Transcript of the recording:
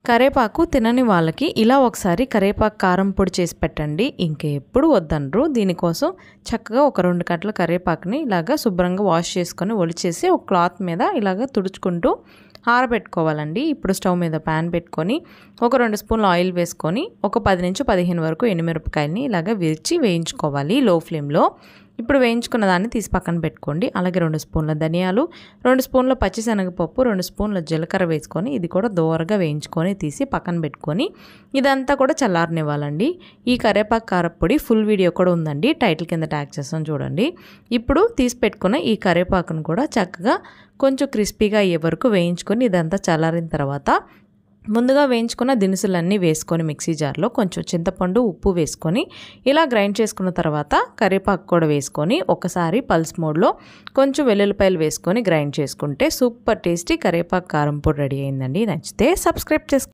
కరేపాకు తినని వాళ్ళకి ఇలా ఒకసారి కరేపాకు కారం పొడి చేసి పెట్టండి, ఇంకెప్పుడు వద్దనరు. దీనికోసం చక్కగా ఒక 2 కట్టల కరేపాకుని ఇలాగా శుభ్రంగా వాష్ చేసుకొని ఒలిచేసి ఒక క్లాత్ మీద ఇలాగ తుడుచుకుంటూ ఆరబెట్టుకోవాలండి. ఇప్పుడు స్టవ్ మీద ప్యాన్ పెట్టుకొని ఒక 2 స్పూన్లు ఆయిల్ వేసుకొని ఒక 10 నుంచి 15 వరకు ఎండుమిరపకాయలని ఇలాగ విరిచి వేయించుకోవాలి లో ఫ్లేమ్లో. ఇప్పుడు వేయించుకున్న దాన్ని తీసి పక్కన పెట్టుకోండి. అలాగే 2 స్పూన్ల ధనియాలు, 2 స్పూన్ల పచ్చిశనగపప్పు, 2 స్పూన్ల జీలకర్ర వేసుకొని ఇది కూడా దోరగా వేయించుకొని తీసి పక్కన పెట్టుకొని ఇదంతా కూడా చల్లారనివ్వాలండి. ఈ కరేపాకు కారపొడి ఫుల్ వీడియో కూడా ఉందండి, టైటిల్ కింద ట్యాగ్ చేస్తాను చూడండి. ఇప్పుడు తీసి పెట్టుకున్న ఈ కరేపాకును కూడా చక్కగా కొంచెం క్రిస్పీగా అయ్యే వరకు వేయించుకొని ఇదంతా చల్లారిన తర్వాత ముందుగా వేయించుకున్న దినుసులన్నీ వేసుకొని మిక్సీ జార్లో కొంచెం చింతపండు, ఉప్పు వేసుకొని ఇలా గ్రైండ్ చేసుకున్న తర్వాత కరివేపాకు కూడా వేసుకొని ఒకసారి పల్స్ మోడ్లో కొంచెం వెల్లుల్లిపాయలు వేసుకొని గ్రైండ్ చేసుకుంటే సూపర్ టేస్టీ కరివేపాకు కారం పొడి రెడీ అయిందండి. నచ్చితే సబ్స్క్రైబ్ చేసుకోండి.